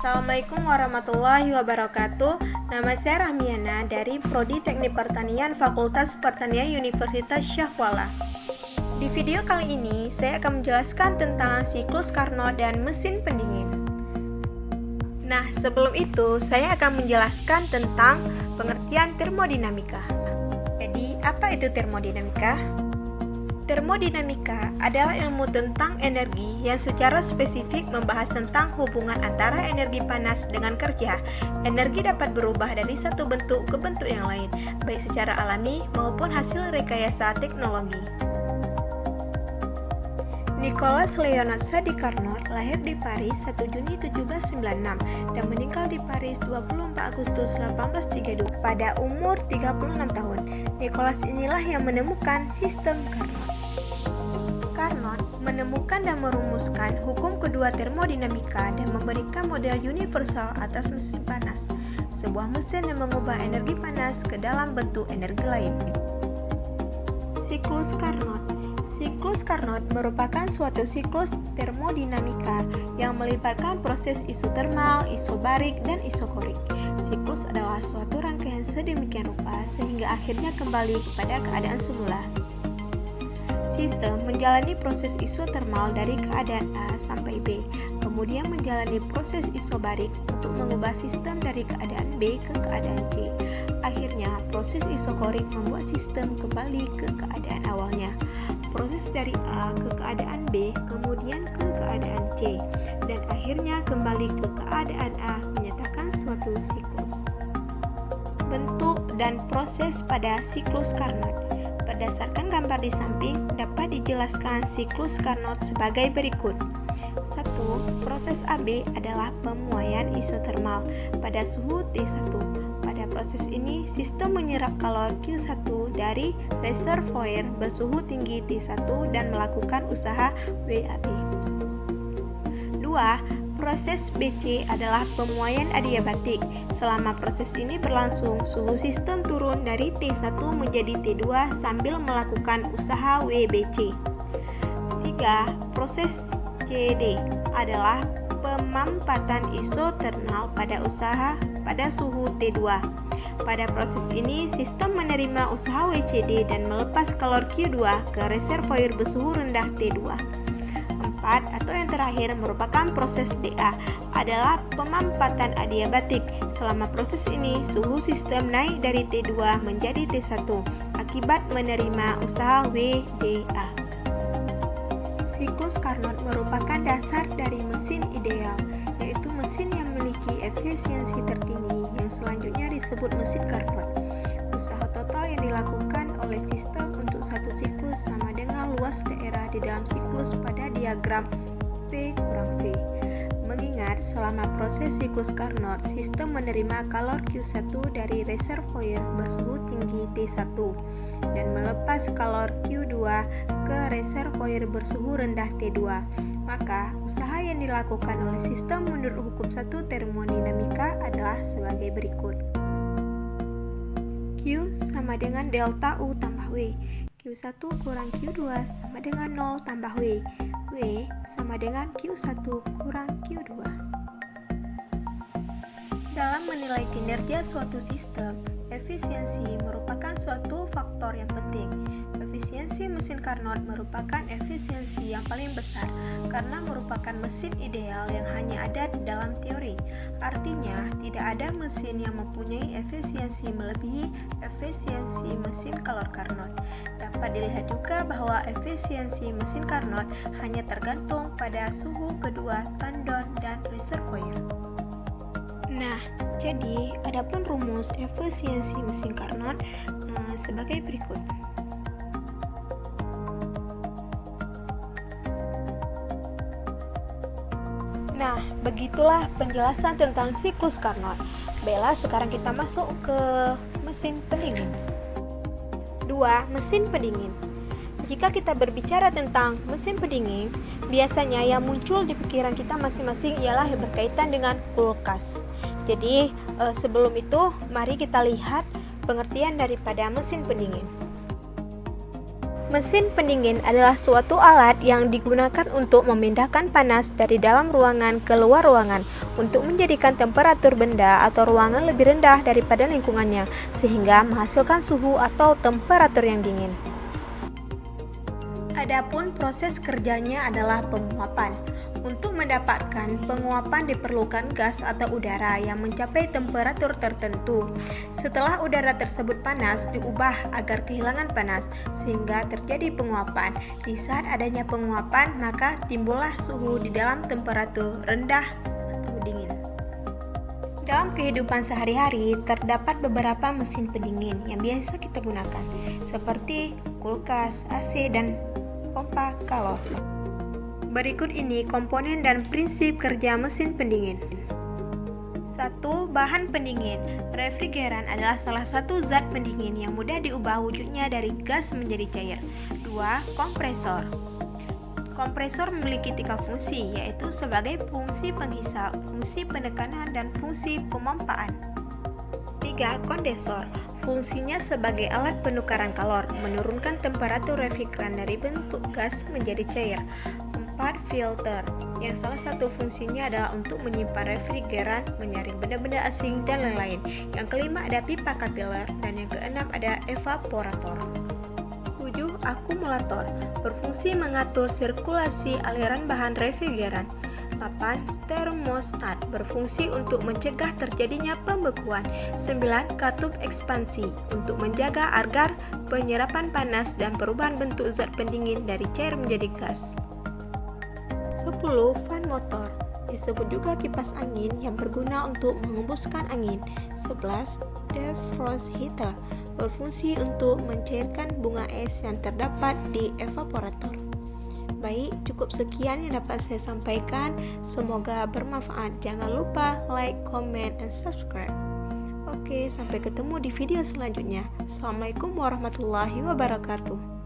Assalamualaikum warahmatullahi wabarakatuh. Nama saya Rahmiana dari Prodi Teknik Pertanian Fakultas Pertanian Universitas Syahkuala. Di video kali ini, saya akan menjelaskan tentang siklus Carnot dan mesin pendingin. Nah, sebelum itu, saya akan menjelaskan tentang pengertian termodinamika. Jadi, apa itu termodinamika? Termodinamika adalah ilmu tentang energi yang secara spesifik membahas tentang hubungan antara energi panas dengan kerja. Energi dapat berubah dari satu bentuk ke bentuk yang lain, baik secara alami maupun hasil rekayasa teknologi. Nicolas Leonard Sadi Carnot lahir di Paris 1 Juni 1796 dan meninggal di Paris 24 Agustus 1832 pada umur 36 tahun. Nicolas inilah yang menemukan sistem Carnot. Carnot menemukan dan merumuskan hukum kedua termodinamika dan memberikan model universal atas mesin panas, sebuah mesin yang mengubah energi panas ke dalam bentuk energi lain. Siklus Carnot. Siklus Carnot merupakan suatu siklus termodinamika yang melibatkan proses isotermal, isobarik, dan isokorik. Siklus adalah suatu rangkaian sedemikian rupa sehingga akhirnya kembali kepada keadaan semula. Sistem menjalani proses isotermal dari keadaan A sampai B, kemudian menjalani proses isobarik untuk mengubah sistem dari keadaan B ke keadaan C. Akhirnya, proses isokorik membuat sistem kembali ke keadaan awalnya. Proses dari A ke keadaan B, kemudian ke keadaan C, dan akhirnya kembali ke keadaan A menyatakan suatu siklus. Bentuk dan proses pada siklus Carnot. Berdasarkan gambar di samping, dapat dijelaskan siklus Carnot sebagai berikut. 1. Proses AB adalah pemuaian isotermal pada suhu T1. Pada proses ini, sistem menyerap kalori Q1 dari reservoir bersuhu tinggi T1 dan melakukan usaha WAB. 2. Proses BC adalah pemuaian adiabatik. Selama proses ini berlangsung, suhu sistem turun dari T1 menjadi T2 sambil melakukan usaha WBC. 3. Proses CD adalah pemampatan isotermal pada suhu T2. Pada proses ini, sistem menerima usaha WCD dan melepas kalori Q2 ke reservoir bersuhu rendah T2. 4. Atau yang terakhir merupakan proses DA adalah pemampatan adiabatik. Selama proses ini, suhu sistem naik dari T2 menjadi T1 akibat menerima usaha WDA. Siklus Carnot merupakan dasar dari mesin ideal, yaitu mesin yang memiliki efisiensi tertinggi yang selanjutnya disebut mesin Carnot. Usaha total yang dilakukan oleh sistem untuk satu siklus sama dengan luas daerah di dalam siklus pada diagram P kurang V. Mengingat selama proses siklus Carnot, sistem menerima kalori Q1 dari reservoir bersuhu tinggi T1 dan melepas kalori Q2 ke reservoir bersuhu rendah T2. Maka, usaha yang dilakukan oleh sistem menurut hukum 1 termodinamika adalah sebagai berikut. Q sama dengan delta U tambah W. Q1 kurang Q2 sama dengan 0 tambah W. W sama dengan Q1 kurang Q2. Dalam menilai kinerja suatu sistem, efisiensi merupakan suatu faktor yang penting. Efisiensi mesin Carnot merupakan efisiensi yang paling besar karena merupakan mesin ideal yang hanya ada di dalam teori. Artinya, tidak ada mesin yang mempunyai efisiensi melebihi efisiensi mesin kalori Carnot. Dapat dilihat juga bahwa efisiensi mesin Carnot hanya tergantung pada suhu kedua tandon dan reservoir. Nah, jadi adapun rumus efisiensi mesin Carnot sebagai berikut. Nah, begitulah penjelasan tentang siklus Carnot. Baiklah, sekarang kita masuk ke mesin pendingin. 2. Mesin pendingin. Jika kita berbicara tentang mesin pendingin, biasanya yang muncul di pikiran kita masing-masing ialah yang berkaitan dengan kulkas. Jadi, sebelum itu, mari kita lihat pengertian daripada mesin pendingin. Mesin pendingin adalah suatu alat yang digunakan untuk memindahkan panas dari dalam ruangan ke luar ruangan untuk menjadikan temperatur benda atau ruangan lebih rendah daripada lingkungannya, sehingga menghasilkan suhu atau temperatur yang dingin. Adapun proses kerjanya adalah penguapan. Untuk mendapatkan penguapan diperlukan gas atau udara yang mencapai temperatur tertentu. Setelah udara tersebut panas, diubah agar kehilangan panas, sehingga terjadi penguapan. Di saat adanya penguapan, maka timbullah suhu di dalam temperatur rendah atau dingin. Dalam kehidupan sehari-hari, terdapat beberapa mesin pendingin yang biasa kita gunakan, seperti kulkas, AC, dan pompa kalor. Berikut ini komponen dan prinsip kerja mesin pendingin. 1. Bahan pendingin. Refrigeran adalah salah satu zat pendingin yang mudah diubah wujudnya dari gas menjadi cair. 2. Kompresor. Kompresor memiliki 3 fungsi, yaitu sebagai fungsi penghisap, fungsi penekanan, dan fungsi pemompaan. 3. Kondensor. Fungsinya sebagai alat penukaran kalor, menurunkan temperatur refrigeran dari bentuk gas menjadi cair. 4. Filter, yang salah satu fungsinya adalah untuk menyimpan refrigeran, menyaring benda-benda asing, dan lain-lain. Yang kelima ada pipa kapiler, dan yang keenam ada evaporator. 7. Akumulator, berfungsi mengatur sirkulasi aliran bahan refrigeran. 8. Termostat, berfungsi untuk mencegah terjadinya pembekuan. 9. Katup ekspansi, untuk menjaga agar penyerapan panas dan perubahan bentuk zat pendingin dari cair menjadi gas. 10. Fan motor, disebut juga kipas angin yang berguna untuk mengembuskan angin. 11. Defrost heater, berfungsi untuk mencairkan bunga es yang terdapat di evaporator. Baik, cukup sekian yang dapat saya sampaikan. Semoga bermanfaat. Jangan lupa like, comment, dan subscribe. Oke, sampai ketemu di video selanjutnya. Assalamualaikum warahmatullahi wabarakatuh.